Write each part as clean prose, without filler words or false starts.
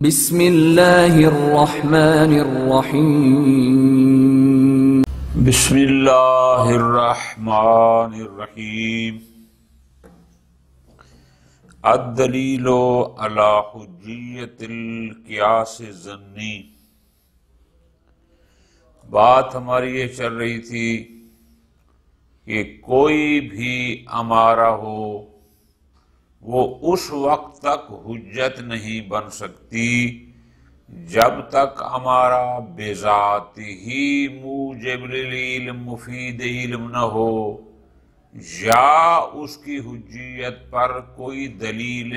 بسم اللہ الرحمن الرحیم بسم اللہ الرحمن الرحیم الدلیل علی حجیت القیاس الظنی۔ بات ہماری یہ چل رہی تھی کہ کوئی بھی امارہ ہو وہ اس وقت تک حجت نہیں بن سکتی جب تک ہمارا بذات ہی موجب للعلم مفید علم نہ ہو یا اس کی حجیت پر کوئی دلیل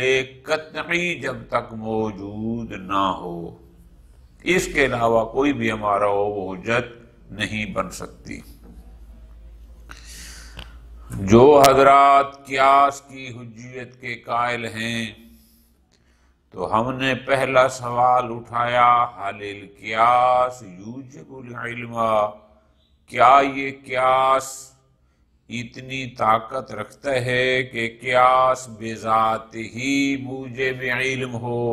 قطعی جب تک موجود نہ ہو۔ اس کے علاوہ کوئی بھی ہمارا ہو وہ حجت نہیں بن سکتی۔ جو حضرات قیاس کی حجیت کے قائل ہیں تو ہم نے پہلا سوال اٹھایا، حل القیاس یوجب العلم، کیا یہ قیاس اتنی طاقت رکھتا ہے کہ قیاس بذات ہی موجب علم ہو،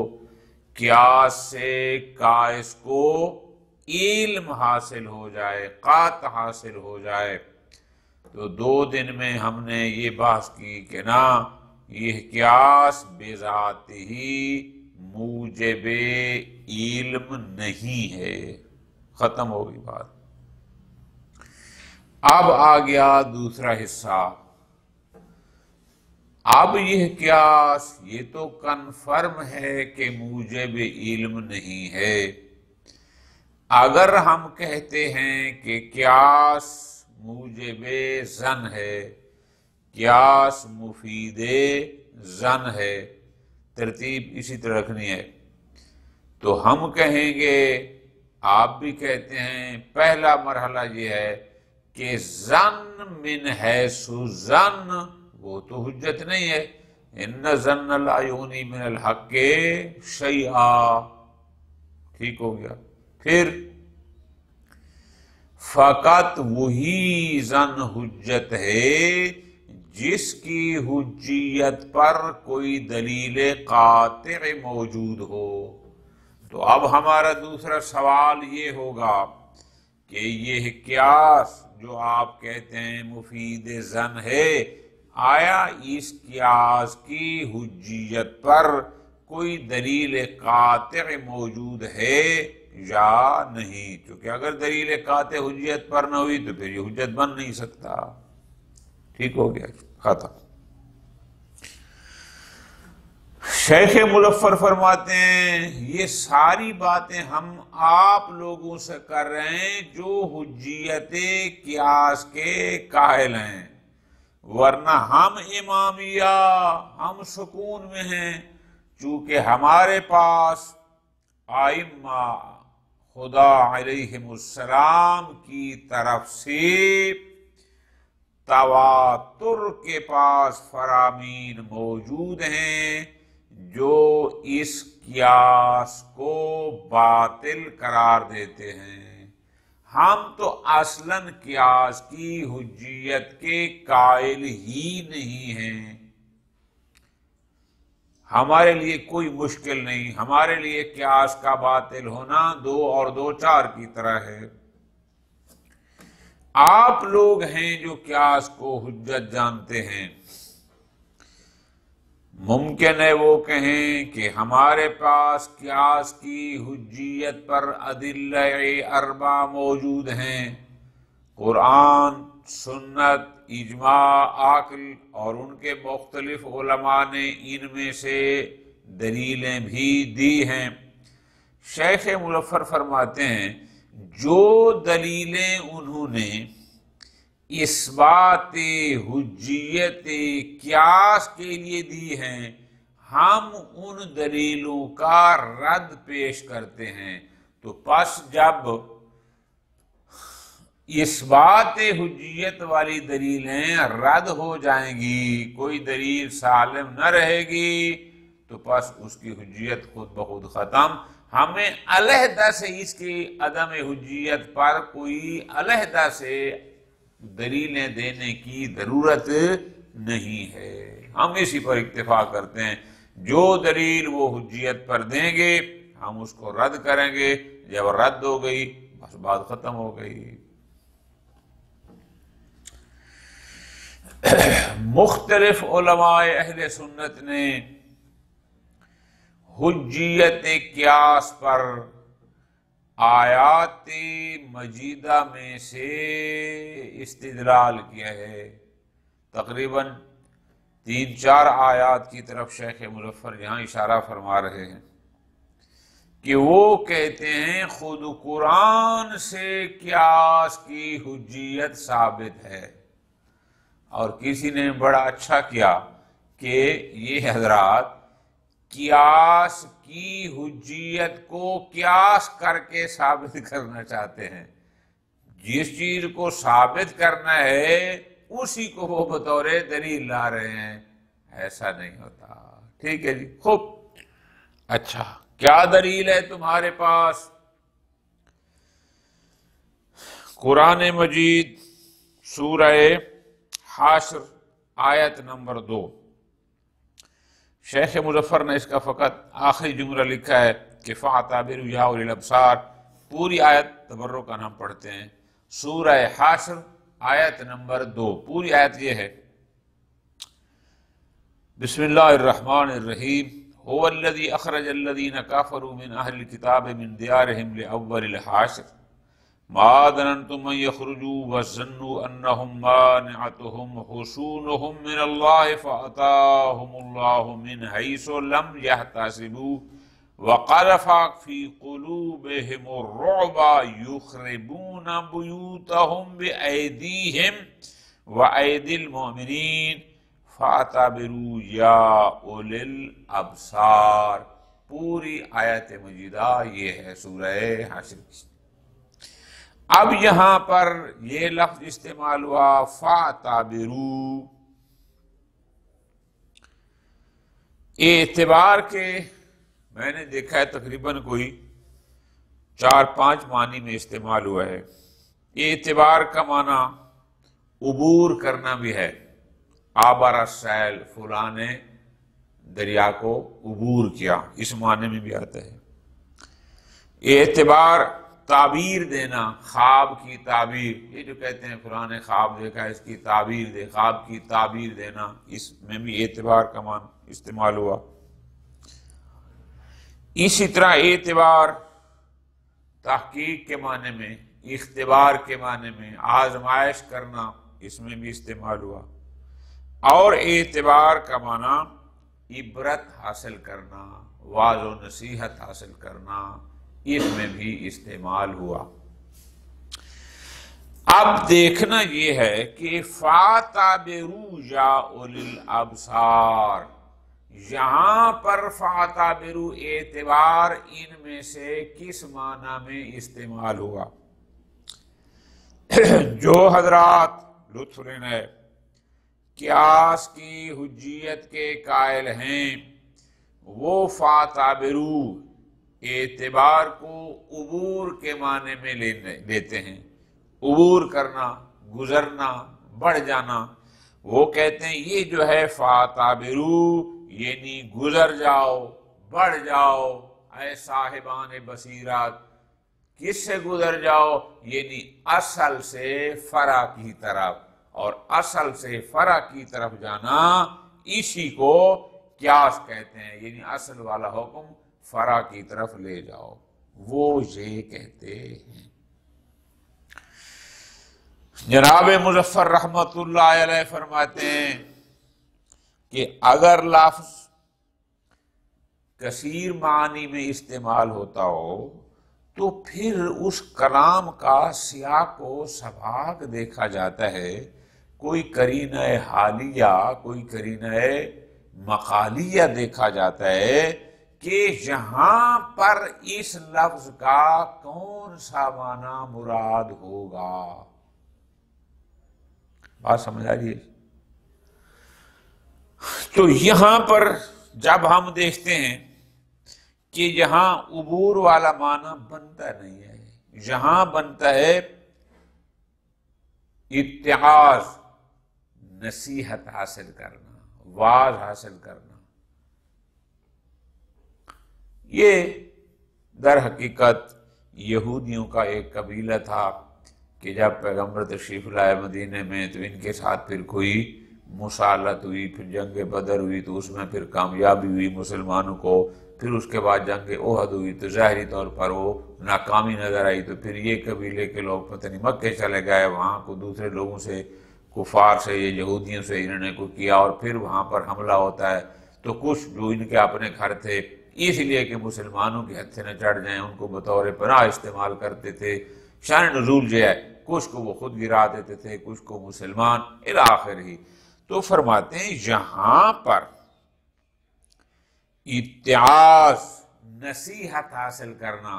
قیاس سے قائس کو علم حاصل ہو جائے، قاطع حاصل ہو جائے؟ تو 2 دن میں ہم نے یہ بحث کی کہ نا، یہ قیاس بذات ہی موجب علم نہیں ہے، ختم ہو گئی بات۔ اب آ گیا دوسرا حصہ۔ اب یہ قیاس یہ تو کنفرم ہے کہ موجب علم نہیں ہے۔ اگر ہم کہتے ہیں کہ قیاس موجب ظن ہے، قیاس مفید ظن ہے، ترتیب اسی طرح رکھنی ہے، تو ہم کہیں گے، آپ بھی کہتے ہیں، پہلا مرحلہ یہ ہے کہ ظن من حیث ظن وہ تو حجت نہیں ہے، ان ظن لا یغنی من الحق شیئا، ٹھیک ہو گیا۔ پھر فقط وہی ظن حجت ہے جس کی حجیت پر کوئی دلیل قاطع موجود ہو۔ تو اب ہمارا دوسرا سوال یہ ہوگا کہ یہ قیاس جو آپ کہتے ہیں مفید ظن ہے، آیا اس قیاس کی حجیت پر کوئی دلیل قاطع موجود ہے یا نہیں؟ کیونکہ اگر دلیل قاطع حجیت پر نہ ہوئی تو پھر یہ حجت بن نہیں سکتا۔ ٹھیک ہو گیا، ختم۔ شیخ مظفر فرماتے ہیں یہ ساری باتیں ہم آپ لوگوں سے کر رہے ہیں جو حجیت قیاس کے قائل ہیں، ورنہ ہم امامیہ ہم سکون میں ہیں، چونکہ ہمارے پاس ائمہ خدا علیہم السلام کی طرف سے تواتر کے پاس فرامین موجود ہیں جو اس قیاس کو باطل قرار دیتے ہیں۔ ہم تو اصلاً قیاس کی حجیت کے قائل ہی نہیں ہیں، ہمارے لیے کوئی مشکل نہیں، ہمارے لیے قیاس کا باطل ہونا 2 اور 2 4 کی طرح ہے۔ آپ لوگ ہیں جو قیاس کو حجت جانتے ہیں، ممکن ہے وہ کہیں کہ ہمارے پاس قیاس کی حجیت پر ادلہ 4 موجود ہیں، قرآن، سنت، اجماع، عقل، اور ان کے مختلف علماء نے ان میں سے دلیلیں بھی دی ہیں۔ شیخ مظفر فرماتے ہیں جو دلیلیں انہوں نے اثبات حجیت قیاس کے لیے دی ہیں، ہم ان دلیلوں کا رد پیش کرتے ہیں۔ تو پس جب اثبات حجیت والی دلیلیں رد ہو جائیں گی، کوئی دلیل سالم نہ رہے گی، تو پس اس کی حجیت خود بخود ختم۔ ہمیں علیحدہ سے اس کی عدم حجیت پر کوئی علیحدہ سے دلیلیں دینے کی ضرورت نہیں ہے، ہم اسی پر اکتفا کرتے ہیں۔ جو دلیل وہ حجیت پر دیں گے ہم اس کو رد کریں گے، جب رد ہو گئی بس بات ختم ہو گئی۔ مختلف علماء اہل سنت نے حجیت قیاس پر آیات مجیدہ میں سے استدلال کیا ہے۔ تقریباً 3-4 آیات کی طرف شیخ مظفر یہاں اشارہ فرما رہے ہیں کہ وہ کہتے ہیں خود قرآن سے قیاس کی حجیت ثابت ہے۔ اور کسی نے بڑا اچھا کیا کہ یہ حضرات قیاس کی حجیت کو قیاس کر کے ثابت کرنا چاہتے ہیں۔ جس چیز کو ثابت کرنا ہے اسی کو وہ بطور دلیل لا رہے ہیں، ایسا نہیں ہوتا۔ ٹھیک ہے جی، خوب اچھا، کیا دلیل ہے تمہارے پاس؟ قرآن مجید سورہ حشر آیت نمبر 2۔ شیخ مظفر نے اس کا فقط آخری جملہ لکھا ہے کہ فَاعْتَبِرُوا يَا أُولِي الْأَبْصَارِ۔ پوری آیت تبرک ہم پڑھتے ہیں۔ سورہ حشر آیت نمبر 2، پوری آیت یہ ہے، بسم اللہ الرحمن الرحیم، هو الذی اخرج الذین کفروا من اہل الکتاب من دیارہم لأول الحشر ما ظننتم ان یخرجوا وظنوا انہم مانعتہم حصونہم من اللہ فأتاہم اللہ من حیث لم یحتسبوا وقذف فی قلوبہم الرعب یخربون بیوتہم بأیدیہم وأیدی المؤمنین فَاعْتَبِرُوا يَا أُولِي الْأَبْصَارِ۔ پوری آیت مجیدہ یہ ہے سورہ حشر کی۔ اب یہاں پر یہ لفظ استعمال ہوا فَاعْتَبِرُوا، اعتبار کے میں نے دیکھا ہے تقریباً کوئی 4-5 معنی میں استعمال ہوا ہے۔ اعتبار کا معنی عبور کرنا بھی ہے، عبر السیل، فلاں نے دریا کو عبور کیا، اس معنی میں بھی آتا ہے۔ اعتبار تعبیر دینا، خواب کی تعبیر، یہ جو کہتے ہیں فلاں نے خواب دیکھا اس کی تعبیر دے، خواب کی تعبیر دینا، اس میں بھی اعتبار کا معنی استعمال ہوا۔ اسی طرح اعتبار تحقیق کے معنی میں، اختبار کے معنی میں، آزمائش کرنا، اس میں بھی استعمال ہوا۔ اور اعتبار کا معنی عبرت حاصل کرنا، واعظ و نصیحت حاصل کرنا، اس میں بھی استعمال ہوا۔ اب دیکھنا یہ ہے کہ فَاعْتَبِرُوا يَا أُولِي الْأَبْصَارِ، یہاں پر فَاعْتَبِرُوا اعتبار ان میں سے کس معنی میں استعمال ہوا؟ جو حضرات لطف لینا ہے قیاس کی حجیت کے قائل ہیں وہ فَاعْتَبِرُوا اعتبار کو عبور کے معنی میں لیتے ہیں، عبور کرنا، گزرنا، بڑھ جانا۔ وہ کہتے ہیں یہ جو ہے فَاعْتَبِرُوا یعنی گزر جاؤ، بڑھ جاؤ، اے صاحبان بصیرت۔ کس سے گزر جاؤ؟ یعنی اصل سے فرع کی طرف، اور اصل سے فرع کی طرف جانا اسی کو قیاس کہتے ہیں، یعنی اصل والا حکم فرع کی طرف لے جاؤ، وہ یہ کہتے ہیں۔ جناب مظفر رحمت اللہ علیہ فرماتے ہیں کہ اگر لفظ کثیر معنی میں استعمال ہوتا ہو تو پھر اس کلام کا سیاق و سباق دیکھا جاتا ہے، کوئی قرینہ حالیہ، کوئی قرینہ مقالیہ دیکھا جاتا ہے کہ یہاں پر اس لفظ کا کون سا معنی مراد ہوگا۔ بات سمجھ آ رہی ہے؟ تو یہاں پر جب ہم دیکھتے ہیں کہ یہاں عبور والا معنی بنتا نہیں ہے، یہاں بنتا ہے اتعاظ، نصیحت حاصل کرنا، واعظ حاصل کرنا۔ یہ در حقیقت یہودیوں کا ایک قبیلہ تھا کہ جب پیغمبر تشریف لائے مدینے میں تو ان کے ساتھ پھر کوئی مسالت ہوئی، پھر جنگ بدر ہوئی تو اس میں پھر کامیابی ہوئی مسلمانوں کو، پھر اس کے بعد جنگ احد ہوئی تو ظاہری طور پر وہ ناکامی نظر آئی، تو پھر یہ قبیلے کے لوگ پتہ نہیں مکے چلے گئے، وہاں کو دوسرے لوگوں سے، کفار سے، یہ یہودیوں سے انہوں نے کوئی کیا، اور پھر وہاں پر حملہ ہوتا ہے تو کچھ جو ان کے اپنے گھر تھے اس لیے کہ مسلمانوں کے ہتھے نہ چڑھ جائیں ان کو بطور پناہ استعمال کرتے تھے، شان نزول جو ہے کچھ کو وہ خود گرا دیتے تھے، کچھ کو مسلمان الی آخر ہی۔ تو فرماتے ہیں یہاں پر اتعاظ، نصیحت حاصل کرنا،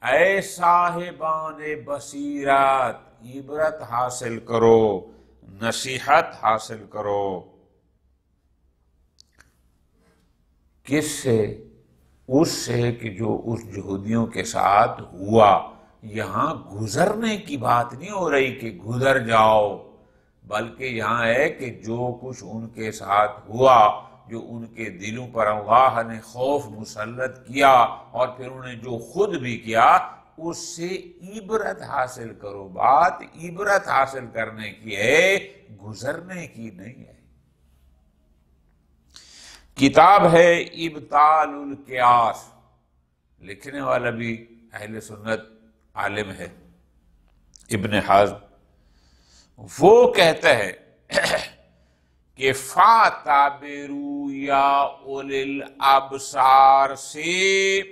اے صاحبان بصیرت عبرت حاصل کرو، نصیحت حاصل کرو۔ کس سے؟ اس سے کہ جو اس یہودیوں کے ساتھ ہوا۔ یہاں گزرنے کی بات نہیں ہو رہی کہ گزر جاؤ، بلکہ یہاں ہے کہ جو کچھ ان کے ساتھ ہوا، جو ان کے دلوں پر اللہ نے خوف مسلط کیا اور پھر انہیں جو خود بھی کیا، اس سے عبرت حاصل کرو۔ بات عبرت حاصل کرنے کی ہے، گزرنے کی نہیں ہے۔ کتاب ہے ابطال القیاس، لکھنے والا بھی اہل سنت عالم ہے ابن حزم۔ وہ کہتا ہے کہ فَاعْتَبِرُوا يَا أُولِي الْأَبْصَارِ سے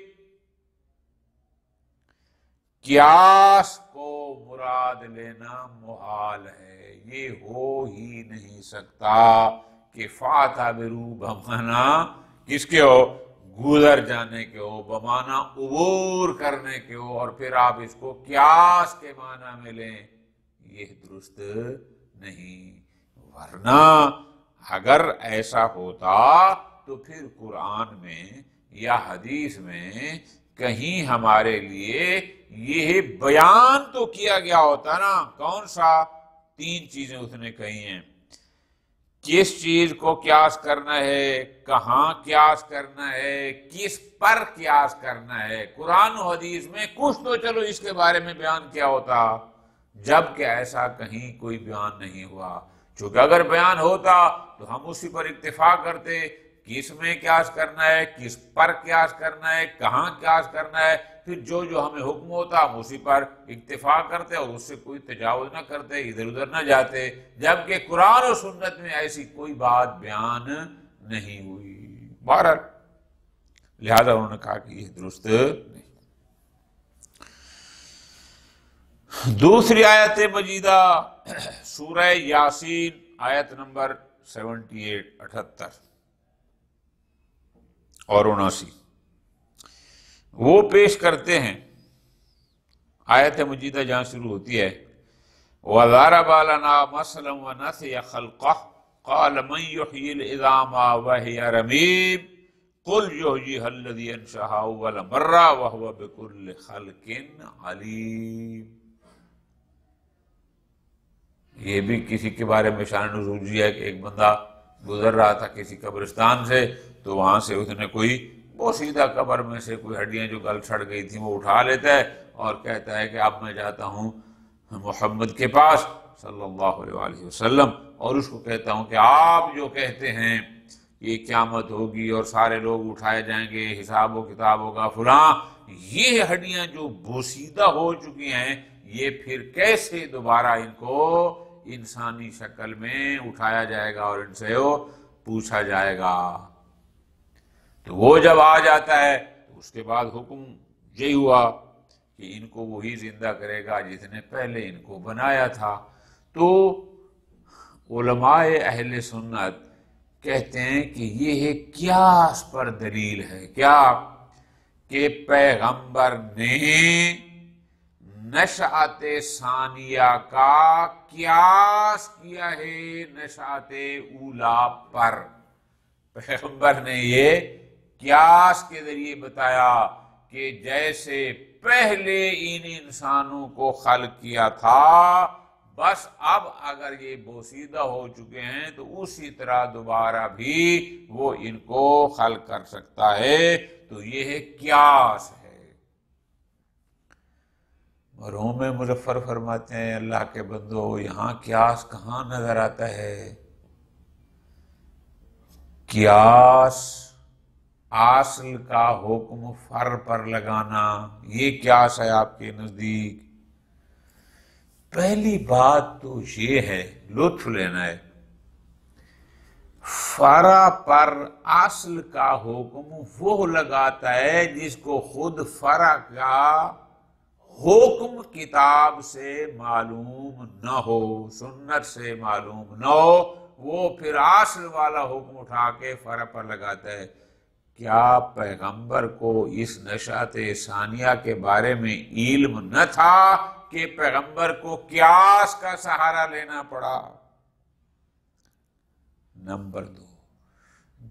قیاس کو مراد لینا محال ہے، یہ ہو ہی نہیں سکتا کہ فَاعْتَبِرُوا بمانا کس کے ہو؟ گزر جانے کے ہو، بمانا عبور کرنے کے ہو، اور پھر آپ اس کو قیاس کے معنی میں لیں، یہ درست نہیں۔ ورنہ اگر ایسا ہوتا تو پھر قرآن میں یا حدیث میں کہیں ہمارے لیے یہ بیان تو کیا گیا ہوتا نا۔ کون سا؟ 3 چیزیں اس نے کہی ہیں۔ کس چیز کو قیاس کرنا ہے، کہاں قیاس کرنا ہے، کس پر قیاس کرنا ہے۔ قرآن و حدیث میں کچھ تو چلو اس کے بارے میں بیان کیا ہوتا، جبکہ ایسا کہیں کوئی بیان نہیں ہوا۔ چونکہ اگر بیان ہوتا تو ہم اسی پر اکتفا کرتے، کس میں قیاس کرنا ہے، کس پر قیاس کرنا ہے، کہاں قیاس کرنا ہے، پھر جو جو ہمیں حکم ہوتا ہم اسی پر اکتفا کرتے اور اس سے کوئی تجاوز نہ کرتے، ادھر ادھر نہ جاتے، جبکہ قرآن و سنت میں ایسی کوئی بات بیان نہیں ہوئی۔ بہرحال لہذا انہوں نے کہا کہ یہ درست نہیں۔ دوسری آیت مجیدہ سورہ یاسین آیت نمبر 78 اور 79 وہ پیش کرتے ہیں۔ آیت مجیدہ جہاں شروع ہوتی ہے وَضَرَبَ لَنَا مَثَلًا وَنَسِيَ خَلْقَهُ قَالَ مَنْ يُحْيِي الْعِظَامَ وَهِيَ رَمِيمٌ قُلْ يُحْيِيهَا الَّذِي أَنشَأَهَا أَوَّلَ مَرَّةٍ وَهُوَ بِكُلِّ خَلْقٍ عَلِيمٌ۔ یہ بھی کسی کے بارے میں شان نزول ہے کہ ایک بندہ گزر رہا تھا کسی قبرستان سے، تو وہاں سے اس نے کوئی بوسیدہ قبر میں سے کوئی ہڈیاں جو گل چھڑ گئی تھیں وہ اٹھا لیتا ہے اور کہتا ہے کہ اب میں جاتا ہوں محمد کے پاس صلی اللہ علیہ وآلہ وسلم، اور اس کو کہتا ہوں کہ آپ جو کہتے ہیں یہ قیامت ہوگی اور سارے لوگ اٹھائے جائیں گے، حساب و کتاب ہوگا فلاں، یہ ہڈیاں جو بوسیدہ ہو چکی ہیں یہ پھر کیسے دوبارہ ان کو انسانی شکل میں اٹھایا جائے گا اور ان سے وہ پوچھا جائے گا۔ تو وہ جب آ جاتا ہے تو اس کے بعد حکم یہی ہوا کہ ان کو وہی زندہ کرے گا جس نے پہلے ان کو بنایا تھا۔ تو علماء اہل سنت کہتے ہیں کہ یہ قیاس پر دلیل ہے، کیا کہ پیغمبر نے نشأت ثانیہ کا قیاس کیا ہے نشأت اولا پر۔ پیغمبر نے یہ قیاس کے ذریعے بتایا کہ جیسے پہلے ان انسانوں کو خلق کیا تھا، بس اب اگر یہ بوسیدہ ہو چکے ہیں تو اسی طرح دوبارہ بھی وہ ان کو خلق کر سکتا ہے۔ تو یہ قیاس ہے۔ مرحوم مظفر فرماتے ہیں اللہ کے بندو یہاں قیاس کہاں نظر آتا ہے؟ قیاس اصل کا حکم فر پر لگانا، یہ قیاس ہے آپ کے نزدیک؟ پہلی بات تو یہ ہے، لطف لینا ہے، فرع پر اصل کا حکم وہ لگاتا ہے جس کو خود فرع کا حکم کتاب سے معلوم نہ ہو، سنت سے معلوم نہ ہو، وہ پھر اصل والا حکم اٹھا کے فرع پر لگاتا ہے۔ کیا پیغمبر کو اس نشأت ثانیہ کے بارے میں علم نہ تھا کہ پیغمبر کو قیاس کا سہارا لینا پڑا؟ نمبر 2،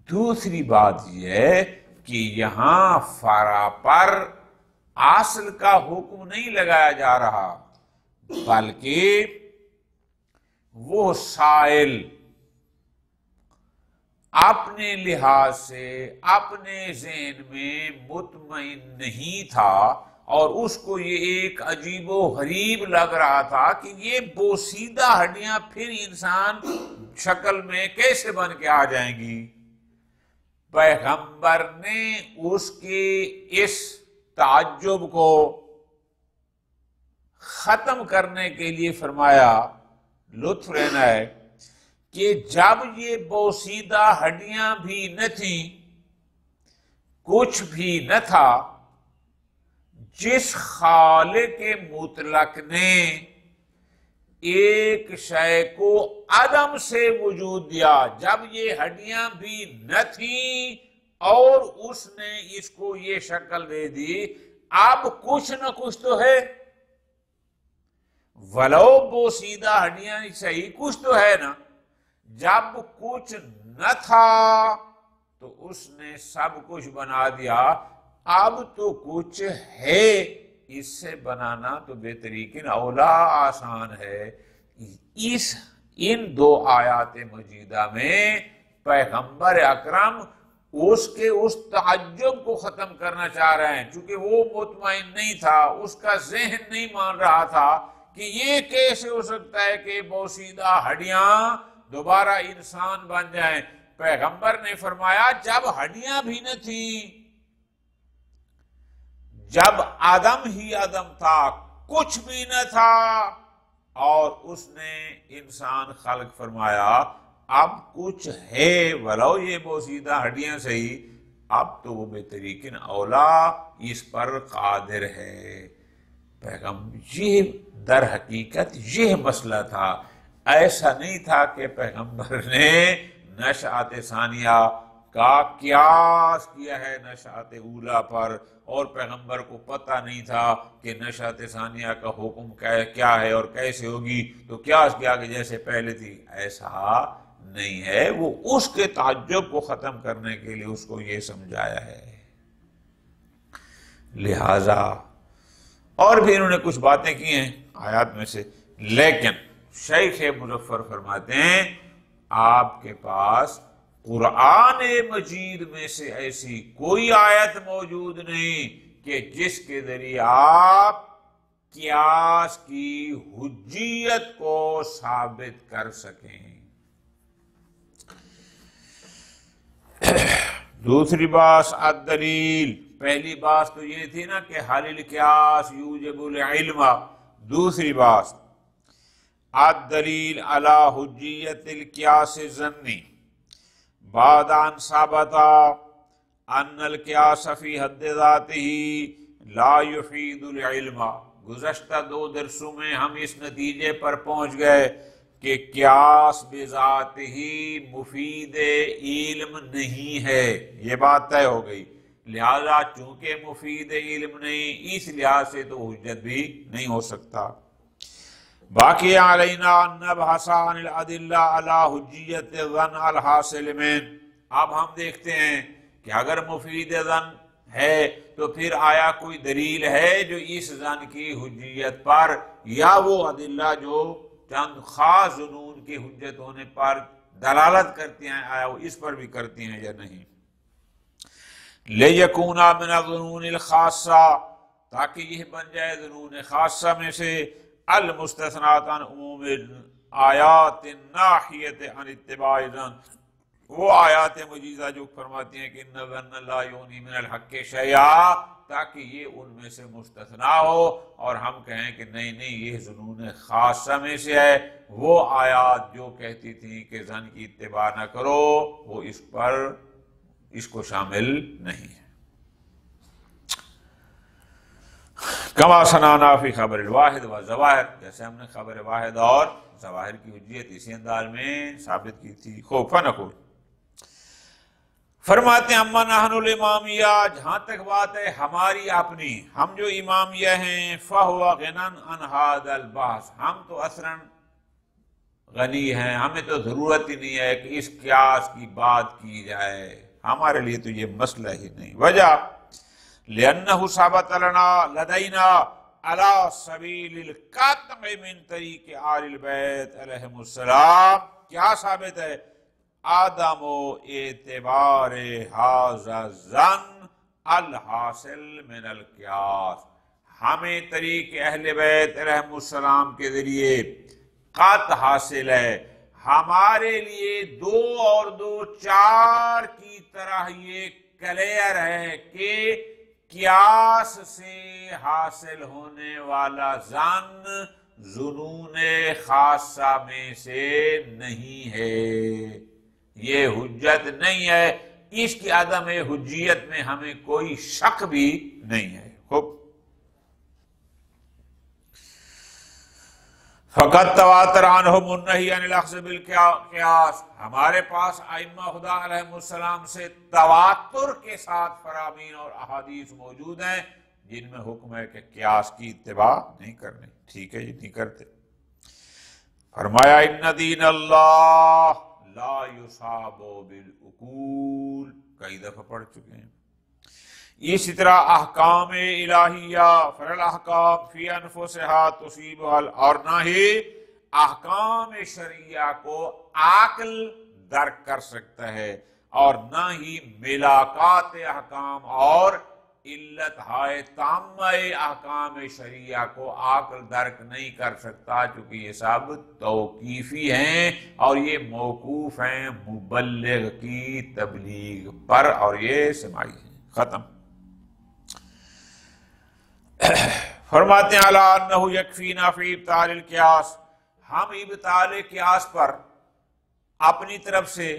دوسری بات یہ ہے کہ یہاں فرع پر اصل کا حکم نہیں لگایا جا رہا، بلکہ وہ سائل اپنے لحاظ سے اپنے ذہن میں مطمئن نہیں تھا اور اس کو یہ ایک عجیب و غریب لگ رہا تھا کہ یہ بوسیدہ ہڈیاں پھر انسان شکل میں کیسے بن کے آ جائیں گی۔ پیغمبر نے اس کے اس تعجب کو ختم کرنے کے لیے فرمایا، لطف لینا ہے، کہ جب یہ بوسیدہ ہڈیاں بھی نہ تھیں، کچھ بھی نہ تھا، جس خالق مطلق نے ایک شے کو عدم سے وجود دیا، جب یہ ہڈیاں بھی نہ تھیں اور اس نے اس کو یہ شکل دے دی، اب کچھ نہ کچھ تو ہے، ولو بوسیدہ ہڈیاں صحیح کچھ تو ہے نا۔ جب کچھ نہ تھا تو اس نے سب کچھ بنا دیا، اب تو کچھ ہے، اس سے بنانا تو بہترین اولا آسان ہے۔ ان 2 آیات مجیدہ میں پیغمبر اکرم اس کے اس تعجب کو ختم کرنا چاہ رہے ہیں، چونکہ وہ مطمئن نہیں تھا، اس کا ذہن نہیں مان رہا تھا کہ یہ کیسے ہو سکتا ہے کہ بوسیدہ ہڈیاں دوبارہ انسان بن جائیں۔ پیغمبر نے فرمایا جب ہڈیاں بھی نہ تھیں، جب آدم ہی آدم تھا، کچھ بھی نہ تھا، اور اس نے انسان خلق فرمایا، اب کچھ ہے، ولو یہ بوسیدہ ہڈیاں صحیح، اب تو وہ بہترین اولا اس پر قادر ہے۔ پیغمبر یہ در حقیقت یہ مسئلہ تھا، ایسا نہیں تھا کہ پیغمبر نے نشأت ثانیہ کا قیاس کیا ہے نشأت اولا پر، اور پیغمبر کو پتہ نہیں تھا کہ نشأت ثانیہ کا حکم کیا ہے اور کیسے ہوگی، تو قیاس کیا کہ جیسے پہلے تھی، ایسا نہیں ہے۔ وہ اس کے تعجب کو ختم کرنے کے لیے اس کو یہ سمجھایا ہے۔ لہذا اور بھی انہوں نے کچھ باتیں کی ہیں آیات میں سے، لیکن شیخ مظفر فرماتے ہیں آپ کے پاس قرآن مجید میں سے ایسی کوئی آیت موجود نہیں کہ جس کے ذریعے آپ قیاس کی حجیت کو ثابت کر سکیں۔ دوسری بات الدلیل، پہلی بات تو یہ تھی نا کہ حل القیاس یوجب العلم، دوسری بات الدلیل علی حجیت القیاس الظنی بعد ان ثبت ان القیاس فی حد ذاتہ لا یفید العلم۔ گزشتہ 2 درسوں میں ہم اس نتیجے پر پہنچ گئے کہ قیاس بذات ہی مفید علم نہیں ہے، یہ بات طے ہو گئی۔ لہذا چونکہ مفید علم نہیں، اس لحاظ سے تو حجت بھی نہیں ہو سکتا۔ باقی علینا ان نبحث عن الادلہ علی حجیت الظن الحاصل من۔ اب ہم دیکھتے ہیں کہ اگر مفید ظن ہے تو پھر آیا کوئی دلیل ہے جو اس ظن کی حجیت پر، یا وہ ادلہ جو چند خاص ظنون کی حجت ہونے پر دلالت کرتی ہیں، آیا وہ اس پر بھی کرتی ہیں یا نہیں۔ لِيَكُونَ مِنَ الظُّنُونِ الْخَاصَّةِ، تاکہ یہ بن جائے ظنون خاصہ میں سے المستثنات عن عموم آیات ناحیت عن اتباع ظن، وہ آیات مجیزہ جو فرماتی ہیں کہ ان الظن لا یغنی من الحق شیئا، تاکہ یہ ان میں سے مستثنا ہو اور ہم کہیں کہ نہیں نہیں یہ ظنون خاصہ میں سے ہے۔ وہ آیات جو کہتی تھیں کہ ظن کی اتباع نہ کرو وہ اس کو شامل نہیں ہے۔ کما سنانا فی خبر الواحد و ظواہر، جیسے ہم نے خبر واحد اور ظواہر کی حجیت اسی انداز میں ثابت کی تھی۔ خوب فنقول، فرماتے ہیں اما نحن الامامیہ، جہاں تک بات ہے ہماری اپنی، ہم جو امامیہ ہیں، فہو غنی عن ھذا البحث، ہم تو اصلاً غنی ہیں، ہمیں تو ضرورت ہی نہیں ہے کہ اس قیاس کی بات کی جائے، ہمارے لیے تو یہ مسئلہ ہی نہیں۔ وجہ لأنه ثبت لدينا على سبيل القطع من طریق آل البیت علیہم السلام، کیا ثابت ہے؟ عدم اعتبار هذا الظن الحاصل من القیاس، ہمیں طریق اہل بیت علیہم السلام کے ذریعے قطع حاصل ہے، ہمارے لیے 2 اور 2 4 کی طرح یہ کلیئر ہے کہ قیاس سے حاصل ہونے والا ظن ظنون خاصہ میں سے نہیں ہے، یہ حجت نہیں ہے، اس کی عدم حجیت میں ہمیں کوئی شک بھی نہیں ہے۔ خوب، فقط تواتر عنہم النہی عن الاخذ بالقیاس، ہمارے پاس ائمہ خدا علیہ السلام سے تواتر کے ساتھ فرامین اور احادیث موجود ہیں جن میں حکم ہے کہ قیاس کی اتباع نہیں کرنی۔ ٹھیک ہے جی، نہیں کرتے۔ فرمایا ان دین اللہ لا یصاب بالعقول، کئی دفعہ پڑھ چکے ہیں۔ اسی طرح احکام الہیہ فالاحکام فی انفسہا تصیبھا، اور نہ ہی احکام شرعیہ کو عقل درک کر سکتا ہے، اور نہ ہی ملاقات احکام اور علت ہائے تامہ احکام شرعیہ کو عقل درک نہیں کر سکتا، چونکہ یہ سب توقیفی ہیں اور یہ موقوف ہیں مبلغ کی تبلیغ پر، اور یہ سماعی ہیں۔ ختم۔ فرماتے ہیں علی انہ یکفینا فی ابطال القیاس، ہم ابطال قیاس پر اپنی طرف سے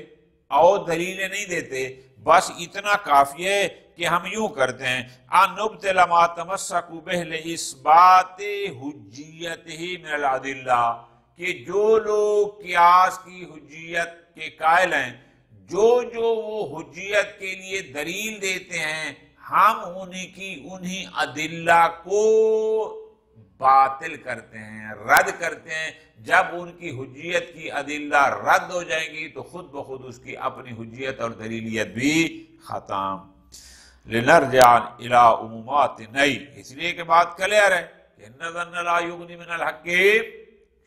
اور دلیلیں نہیں دیتے، بس اتنا کافی ہے کہ ہم یوں کرتے ہیں ان نبطل ما تمسکوا بہ لاثبات حجیتہ من الادلہ، کہ جو لوگ قیاس کی حجیت کے قائل ہیں، جو وہ حجیت کے لیے دلیل دیتے ہیں، ہم انہی ادلہ کو باطل کرتے ہیں، رد کرتے ہیں۔ جب ان کی حجیت کی ادلہ رد ہو جائیں گی تو خود بخود اس کی اپنی حجیت اور دلیلیت بھی ختم۔ لنرجع الی عمومات نئی، اس لیے کہ بات کلیئر ہے کہ ان الظن لا یغنی من الحق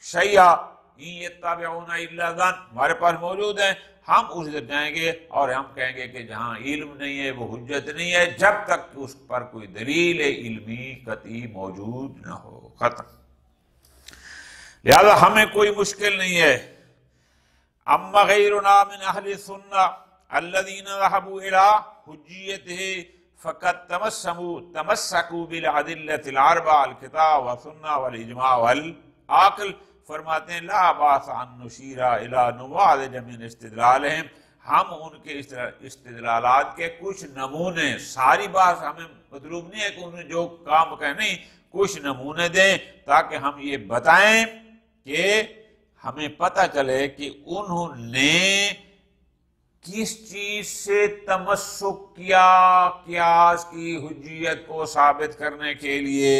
شیئا ان یتبعون الا الظن، ہمارے پاس موجود ہیں، ہم اس در جائیں گے اور ہم کہیں گے کہ جہاں علم نہیں ہے وہ حجت نہیں ہے جب تک کہ اس پر کوئی دلیل علمی قطعی موجود نہ ہو۔ ختم۔ لہذا ہمیں کوئی مشکل نہیں ہے۔ اما غیرنا من اہل السنہ الذین ذهبوا الى حجیتہ فقد تمسکوا بالادلۃ الاربعہ الکتاب والسنہ والاجماع والعقل، فرماتے ہیں لا باس ان نشیر الی نماذج من استدلالہم، ہم ان کے استدلالات کے کچھ نمونے، ساری بات ہمیں مطلوب نہیں ہے کہ انہیں جو کام کہیں، نہیں، کچھ نمونے دیں تاکہ ہم یہ بتائیں کہ ہمیں پتہ چلے کہ انہوں نے کس چیز سے تمسک کیا قیاس کی حجیت کو ثابت کرنے کے لیے،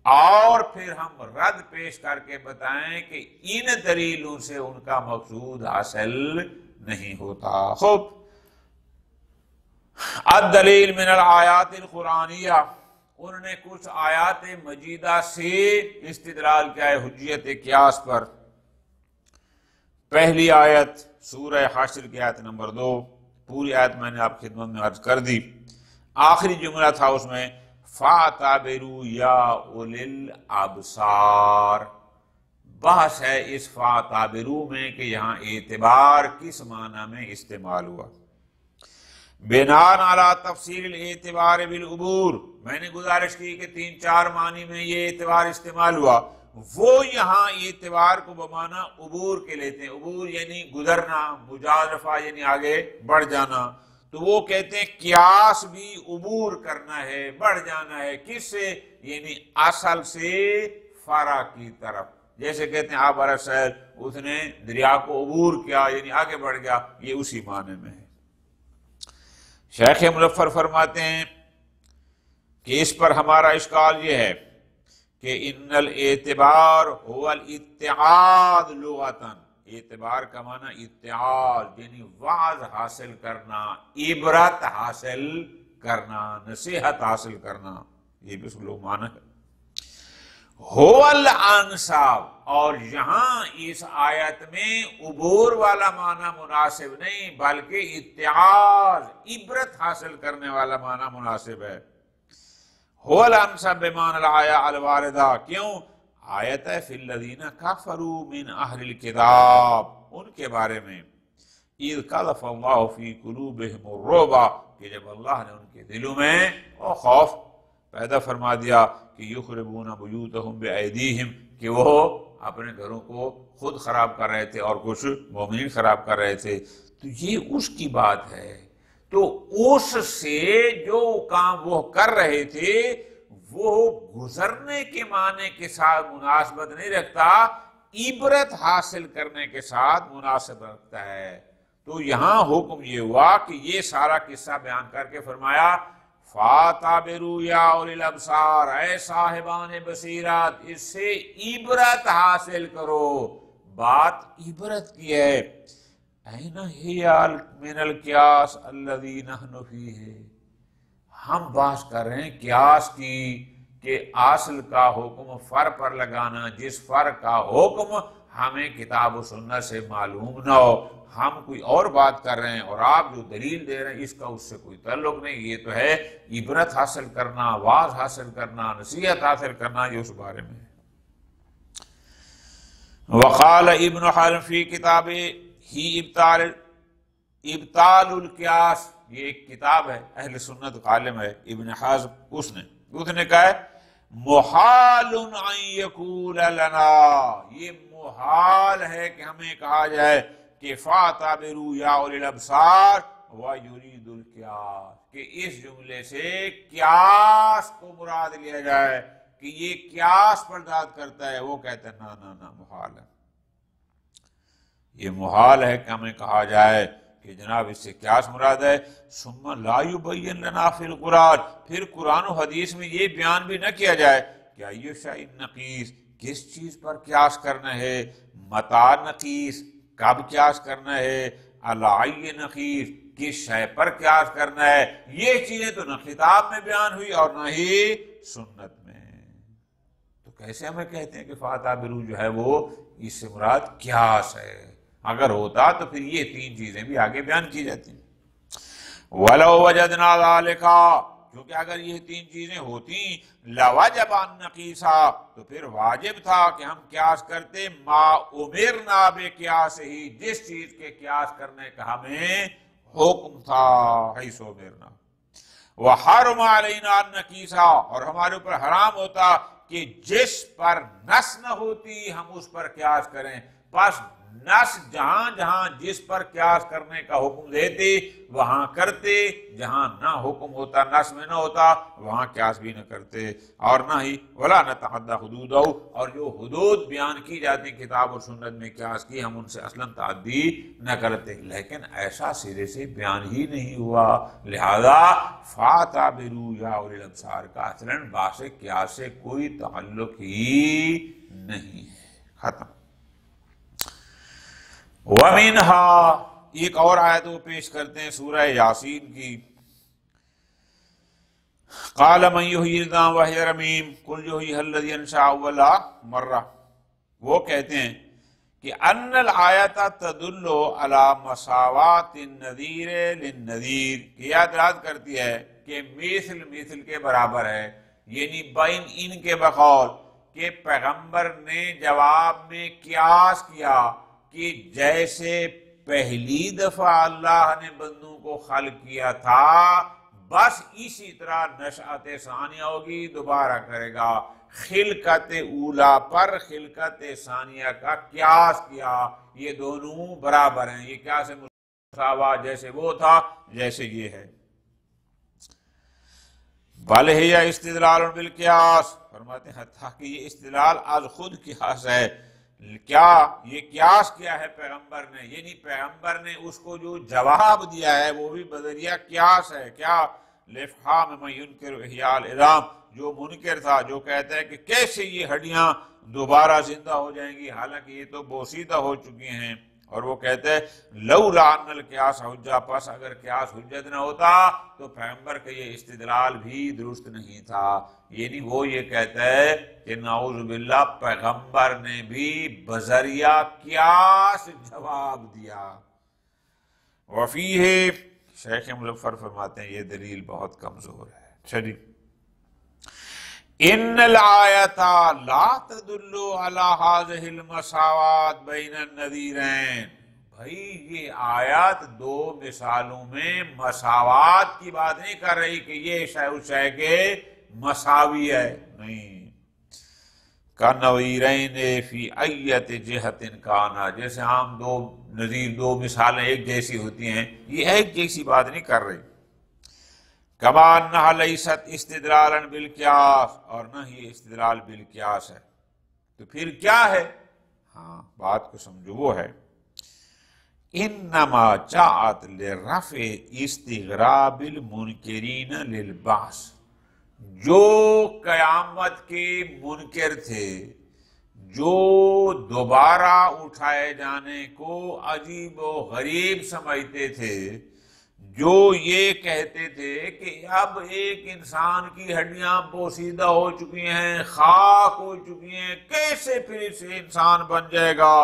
اور پھر ہم رد پیش کر کے بتائیں کہ ان دلیلوں سے ان کا مقصود حاصل نہیں ہوتا۔ خوب، الدلیل من الآیات القرآنیہ، انہوں نے کچھ آیات مجیدہ سے استدلال کیا ہے حجیت قیاس پر۔ پہلی آیت سورہ حشر کی آیت نمبر 2، پوری آیت میں نے آپ خدمت میں عرض کر دی، آخری جملہ تھا اس میں فَاعْتَبِرُوا يَا أُولِي الْأَبْصَارِ، بحث ہے اس فَاعْتَبِرُوا میں کہ یہاں اعتبار کس معنی میں استعمال ہوا۔ بناء علی تفسیر الاعتبار بالعبور، میں نے گزارش کی کہ 3-4 معنی میں یہ اعتبار استعمال ہوا، وہ یہاں اعتبار کو بمعنی عبور کے لیتے ہیں۔ عبور یعنی گزرنا، مجازفہ یعنی آگے بڑھ جانا، تو وہ کہتے ہیں قیاس بھی عبور کرنا ہے، بڑھ جانا ہے، کس سے؟ یعنی اصل سے فرع کی طرف، جیسے کہتے ہیں عبر السیل، اس نے دریا کو عبور کیا یعنی آگے بڑھ گیا، یہ اسی معنی میں ہے۔ شیخ مظفر فرماتے ہیں کہ اس پر ہمارا اشکال یہ ہے کہ ان الاعتبار هو الاتعاظ لغتاً، اعتبار کا معنی اتعاظ یعنی وعظ حاصل کرنا، عبرت حاصل کرنا، نصیحت حاصل کرنا، یہ بھی اس لوگ معنی ہے۔ هو الانصاب، اور یہاں اس آیت میں عبور والا معنی مناسب نہیں بلکہ اتعاظ، عبرت حاصل کرنے والا معنی مناسب ہے۔ هو الانصاب بمعنی الآیہ الواردہ، کیوں؟ آیت ہے فی الذین کفروا من اہل الکتاب، ان کے بارے میں اذ قذف اللہ فی قلوبہم الرعب، کہ جب اللہ نے ان کے دلوں میں خوف پیدا فرما دیا کہ یخربون بیوتہم بایدیہم، کہ وہ اپنے گھروں کو خود خراب کر رہے تھے اور کچھ مومنین خراب کر رہے تھے، تو یہ اس کی بات ہے۔ تو اس سے جو کام وہ کر رہے تھے وہ گزرنے کے معنی کے ساتھ مناسبت نہیں رکھتا، عبرت حاصل کرنے کے ساتھ مناسبت رکھتا ہے۔ تو یہاں حکم یہ ہوا کہ یہ سارا قصہ بیان کر کے فرمایا فَاعْتَبِرُوا یَا أُولِي الْأَبْصَارِ، اے صاحبان بصیرت، اس سے عبرت حاصل کرو۔ بات عبرت کی ہے۔ اَيْنَ هِيَ مِنَ الْقِيَاسِ الَّذِي نَحْنُ فِيهِ، ہم بحث کر رہے ہیں قیاس کی کہ اصل کا حکم فر پر لگانا، جس فر کا حکم ہمیں کتاب و سنت سے معلوم نہ ہو، ہم کوئی اور بات کر رہے ہیں، اور آپ جو دلیل دے رہے ہیں اس کا اس سے کوئی تعلق نہیں۔ یہ تو ہے عبرت حاصل کرنا، واعظ حاصل کرنا، نصیحت حاصل کرنا، یہ اس بارے میں ہے۔ وقال ابن حزم فی کتاب ہی ابطال القیاس، یہ ایک کتاب ہے، اہل سنت عالم ہے ابن حزم، اس نے کہا ہے محال ان یقول لنا، یہ محال ہے کہ ہمیں کہا جائے کہ فَاعْتَبِرُوا یَا أُولِي الْأَبْصَارِ وَيُرِيدُ الْقِيَاسَ، کہ اس جملے سے قیاس کو مراد لیا جائے کہ یہ قیاس پر داد کرتا ہے۔ وہ کہتے ہیں نا محال ہے، یہ محال ہے کہ ہمیں کہا جائے کہ جناب اس سے قیاس مراد ہے۔ ثم لا يبين لنا فی القرآن، پھر قرآن و حدیث میں یہ بیان بھی نہ کیا جائے کہ ایو شیء نقیس، کس چیز پر قیاس کرنا ہے، متى نقیس، کب قیاس کرنا ہے، علی نقیس، کس شے پر قیاس کرنا ہے، یہ چیزیں تو نہ خطاب میں بیان ہوئی اور نہ ہی سنت میں۔ تو کیسے ہمیں کہتے ہیں کہ فَاعْتَبِرُوا جو ہے وہ اس سے مراد قیاس ہے؟ اگر ہوتا تو پھر یہ 3 چیزیں بھی آگے بیان کی جاتی ہیں۔ وَلَوْ وَجَدْنَا ذَلِكَ، کیونکہ اگر یہ 3 چیزیں ہوتی لَوَجَبَ أَن نَقِيسَ، تو پھر واجب تھا کہ ہم قیاس کرتے ما امرنا بقیاسہ، جس چیز کے قیاس کرنے کا ہمیں حکم تھا، حیث امرنا۔ وَحَرَمَ عَلَيْنَا أَن نَقِيسَ، اور ہمارے اوپر حرام ہوتا کہ جس پر نص نہ ہوتی ہم اس پر قیاس کریں۔ پس نص جہاں جہاں جس پر قیاس کرنے کا حکم دیتے وہاں کرتے، جہاں نہ حکم ہوتا، نص میں نہ ہوتا، وہاں قیاس بھی نہ کرتے، اور نہ ہی ولا نتعدی حدودہ، اور جو حدود بیان کی جاتی کتاب اور سنت میں قیاس کی، ہم ان سے اصلاً تعدی نہ کرتے، لیکن ایسا سرے سے بیان ہی نہیں ہوا، لہذا فَاعْتَبِرُوا یَا أُولِي الْأَبْصَارِ کا اصلاً باعث قیاس سے کوئی تعلق ہی نہیں ہے۔ ختم۔ وَمِنْهَا، ایک اور آیت وہ پیش کرتے ہیں سورہ یاسین کی، قَالَ مَنْ يُحْيِي الْعِظَامَ وَهِيَ رَمِيمٌ قُلْ يُحْيِيهَا الَّذِي أَنشَأَهَا أَوَّلَ مَرَّةٍ، وہ کہتے ہیں کہ أَنَّ الْآيَةَ تَدُلُّ عَلَى مَسَاوَاةِ النَّذِيرِ لِلنَّذِيرِ، کہ یہ دلالت کرتی ہے کہ مثل مثل کے برابر ہے، یعنی بین ان کے بقول کہ پیغمبر نے جواب میں قیاس کیا کہ جیسے پہلی دفعہ اللہ نے بندوں کو خلق کیا تھا بس اسی طرح نشأت ثانیہ ہوگی، دوبارہ کرے گا۔ خلقت اولا پر خلقت ثانیہ کا قیاس کیا، یہ دونوں برابر ہیں، یہ قیاس مساوات، جیسے وہ تھا جیسے یہ ہے۔ بل ہی استدلال بالقیاس، فرماتے ہیں حتیٰ کہ یہ استدلال از خود قیاس ہے۔ کیا یہ قیاس کیا ہے پیغمبر نے، یعنی پیغمبر نے اس کو جو جواب دیا ہے وہ بھی بذریعہ قیاس ہے۔ کیا؟ لفحام من ینکر احیاء العظام، جو منکر تھا، جو کہتا ہے کہ کیسے یہ ہڈیاں دوبارہ زندہ ہو جائیں گی حالانکہ یہ تو بوسیدہ ہو چکی ہیں، اور وہ کہتے ہیں لولا ان القیاس حجہ، پس اگر قیاس حجت نہ ہوتا تو پیغمبر کا یہ استدلال بھی درست نہیں تھا۔ یعنی وہ یہ کہتا ہے کہ نعوذ باللہ پیغمبر نے بھی بذریعہ قیاس جواب دیا۔ وفیہ، شیخ مظفر فرماتے ہیں یہ دلیل بہت کمزور ہے۔ چلیے، ان الآیت لا تدل علی هذه المساوات بین النذیرین، بھائی یہ آیات دو مثالوں میں مساوات کی بات نہیں کر رہی کہ یہ شے اس شے کے مساوی ہے، نہیں۔ کَنَّوِیرَینِ فی ایت جہت کانا، جیسے عام دو نظیر، دو مثالیں ایک جیسی ہوتی ہیں، یہ ایک جیسی بات نہیں کر رہی۔ کما انہا لیست استدلالا بالقیاس، اور نہ ہی استدلال بالقیاس ہے، تو پھر کیا ہے؟ ہاں بات کو سمجھو، وہ ہے انما جاءت لرفع استغراب المنکرین للبعث، جو قیامت کے منکر تھے، جو دوبارہ اٹھائے جانے کو عجیب و غریب سمجھتے تھے، جو یہ کہتے تھے کہ اب ایک انسان کی ہڈیاں بوسیدہ ہو چکی ہیں، خاک ہو چکی ہیں، کیسے پھر اسے انسان بن جائے گا؟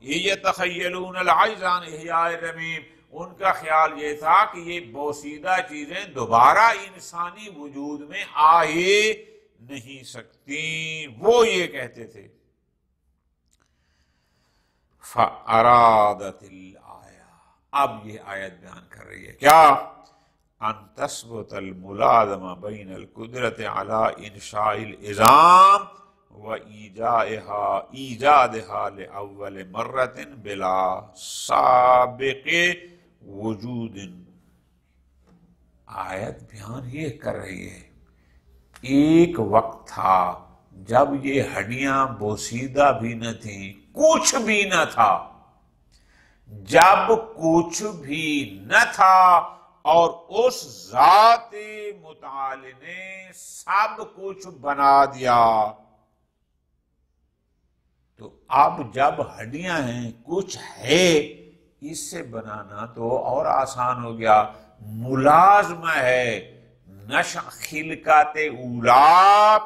یتخیلون العجز عن احیاء الرمیم، ان کا خیال یہ تھا کہ یہ بوسیدہ چیزیں دوبارہ انسانی وجود میں آ ہی نہیں سکتی، وہ یہ کہتے تھے۔ فَأَرَادَتِ الْآیَةِ، اب یہ آیت بیان کر رہی ہے کیا؟ ان تثبت الملازمہ بین القدرت علی انشاء العظام و ایجادها لأول مرت بلا سابق وجود۔ آیت بیان یہ کر رہی ہے ایک وقت تھا جب یہ ہڈیاں بوسیدہ بھی نہ تھیں، کچھ بھی نہ تھا، جب کچھ بھی نہ تھا اور اس ذات متعال نے سب کچھ بنا دیا، تو اب جب ہڈیاں ہیں، کچھ ہے، اس سے بنانا تو اور آسان ہو گیا۔ ملازمہ ہے خلقات اولا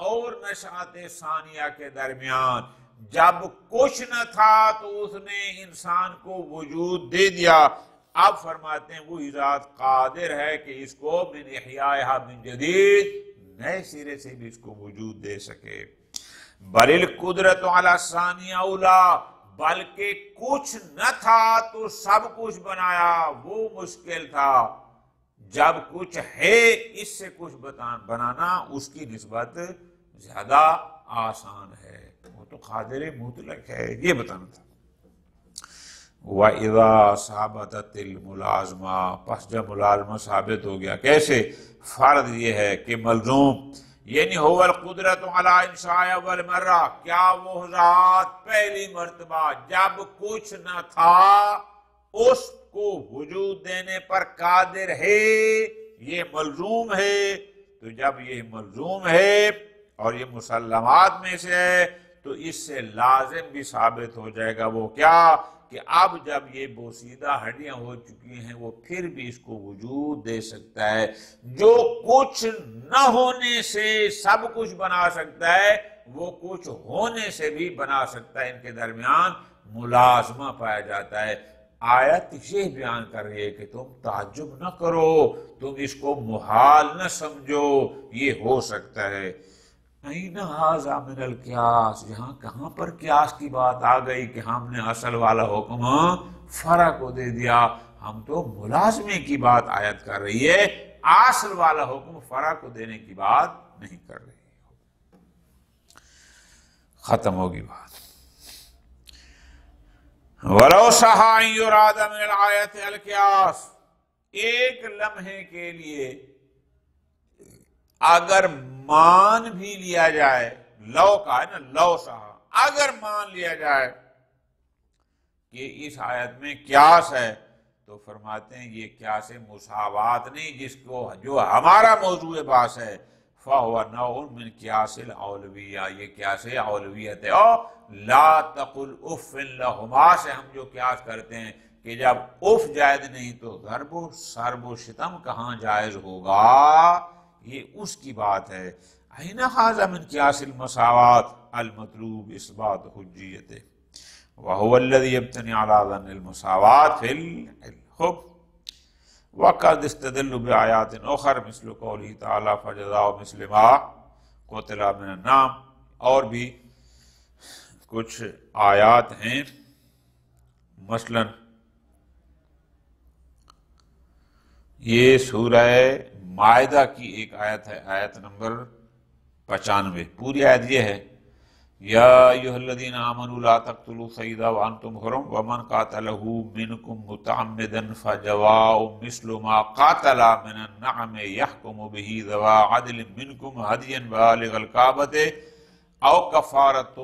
اور نشأت ثانیہ کے درمیان، جب کچھ نہ تھا تو اس نے انسان کو وجود دے دیا۔ اب فرماتے ہیں وہی ذات قادر ہے کہ اس کو من احیائہا من جدید، نئے سرے سے بھی اس کو وجود دے سکے۔ بل القدرت علی الثانیہ اولا، بلکہ کچھ نہ تھا تو سب کچھ بنایا، وہ مشکل تھا۔ جب کچھ ہے اس سے کچھ بنانا اس کی نسبت زیادہ آسان ہے، وہ تو قادر مطلق ہے، یہ بتانا تھا۔ وَإِذَا ثَبَتَتِ الْمُلَازِمَةُ، پس جب ملازمہ ثابت ہو گیا، کیسے؟ فرض یہ ہے کہ ملزوم، یعنی هو القدرت علی انشاء اول مرہ، کیا وہ ذات پہلی مرتبہ جب کچھ نہ تھا اس کو وجود دینے پر قادر ہے، یہ ملزوم ہے۔ تو جب یہ ملزوم ہے اور یہ مسلمات میں سے ہے تو اس سے لازم بھی ثابت ہو جائے گا، وہ کیا؟ کہ اب جب یہ بوسیدہ ہڈیاں ہو چکی ہیں وہ پھر بھی اس کو وجود دے سکتا ہے۔ جو کچھ نہ ہونے سے سب کچھ بنا سکتا ہے، وہ کچھ ہونے سے بھی بنا سکتا ہے، ان کے درمیان ملازمہ پایا جاتا ہے۔ آیت یہ بیان کر رہی ہے کہ تم تعجب نہ کرو، تم اس کو محال نہ سمجھو، یہ ہو سکتا ہے۔ این ھذا من القیاس، یہاں کہاں پر قیاس کی بات آ گئی کہ ہم نے اصل والا حکم فرع کو دے دیا؟ ہم تو ملازمے کی بات آیت کر رہی ہے، اصل والا حکم فرع کو دینے کی بات نہیں کر رہی۔ ختم ہوگی بات۔ وَلَوْ صَحَّ أَن يُرَادَ مِنَ الْآيَةِ الْقِيَاسُ، ایک لمحے کے لیے اگر مان بھی لیا جائے، لو کا ہے نا، لو صحّ، اگر مان لیا جائے کہ اس آیت میں قیاس ہے، تو فرماتے ہیں یہ قیاس مساوات نہیں، جس کو جو ہمارا موضوع بحث ہے، فَهُوَ نَوْعٌ مِّن قِيَاسِ الْأَوْلَوِيَّہ، یہ قیاس اولویت ہے۔ اور لا تقل اف لہما سے ہم جو قیاس کرتے ہیں کہ جب اف جائز نہیں تو ضرب و سرب و شتم کہاں جائز ہوگا، یہ اس کی بات ہے۔ این ھذا من قیاس المساوات المطلوب اثبات حجیت، وهو الذي يبتني على ظن المساوات في الحكم، وقد استدل بآیات اخر مثل قوله تعالی فجزاء مثل ما قتل من النعم، اور بھی کچھ آیات ہیں، مثلا یہ سورہ مائدہ کی ایک آیت ہے، آیت نمبر 95، پوری آیت یہ ہے، یا ایھا الذین آمنوا لا تقتلوا الصید وانتم حرم ومن قاتلہ منکم متعمدا فجزاء مثل ما قاتل من النعم یحکم بہ ذوی عدل منکم ھدیا بالغ الکعبۃ او کفارۃ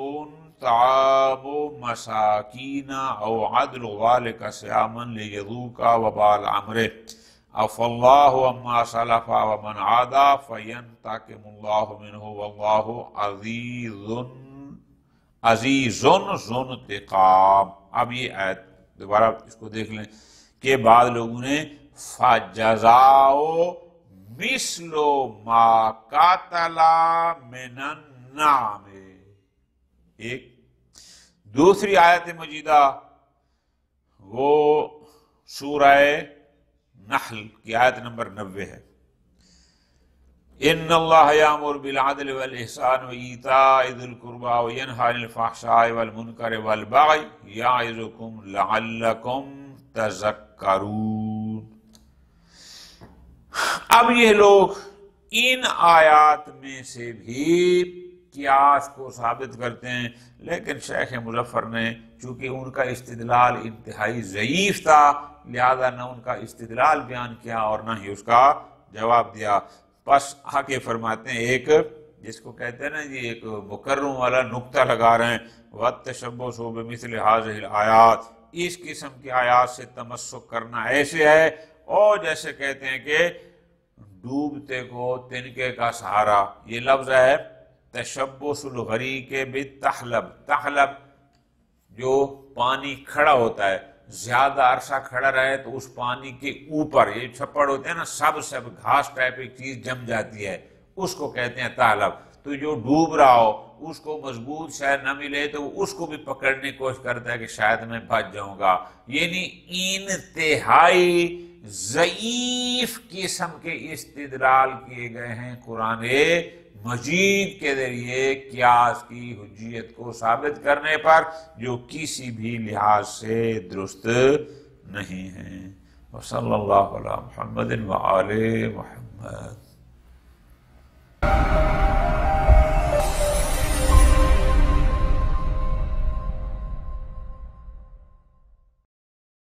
طعام مساکین او عدل ذلک صیاما لیذوق وبال امرہ، عفا اللہ عما سلف ومن عاد فینتقم اللہ منہ واللہ عزیز ذو انتقام۔ اب یہ آیت دوبارہ اس کو دیکھ لیں کہ بعض لوگوں نے فَجَزَاءُ مِثْلُ مَا قَاتَلَ مِنَ النَّعَمِ، ایک دوسری آیت مجیدہ وہ سورہ نحل کی آیت نمبر 90 ہے، ان اللہ یامر بالعدل والاحسان وایتاء ذی القربى وینہی عن الفحشاء والمنکر والبغی یعظکم لعلکم تذکرون۔ اب یہ لوگ ان آیات میں سے بھی قیاس کو ثابت کرتے ہیں، لیکن شیخ مظفر نے چونکہ ان کا استدلال انتہائی ضعیف تھا، لہذا نہ ان کا استدلال بیان کیا اور نہ ہی اس کا جواب دیا۔ بس آگے فرماتے ہیں ایک جس کو کہتے ہیں نا جی، ایک مکرم والا نقطہ لگا رہے ہیں، وَالتَّشَبُّثُ بِمِثْلِ هَٰذِهِ الْآيَاتِ، اس قسم کی آیات سے تمسک کرنا ایسے ہے اور جیسے کہتے ہیں کہ ڈوبتے کو تنکے کا سہارا۔ یہ لفظ ہے تشبث الغریق بالتحلب، تحلب جو پانی کھڑا ہوتا ہے، زیادہ عرصہ کھڑا رہے تو اس پانی کے اوپر یہ چھپڑ ہوتے ہیں نا، سب گھاس ٹائپ ایک چیز جم جاتی ہے، اس کو کہتے ہیں تحلب۔ تو جو ڈوب رہا ہو اس کو مضبوط شاید نہ ملے تو وہ اس کو بھی پکڑنے کی کوشش کرتا ہے کہ شاید میں بچ جاؤں گا۔ یعنی انتہائی ضعیف قسم کے استدلال کیے گئے ہیں قرآن مجید کے ذریعے قیاس کی حجیت کو ثابت کرنے پر، جو کسی بھی لحاظ سے درست نہیں ہیں۔ وصلی اللہ علی محمد وآل محمد۔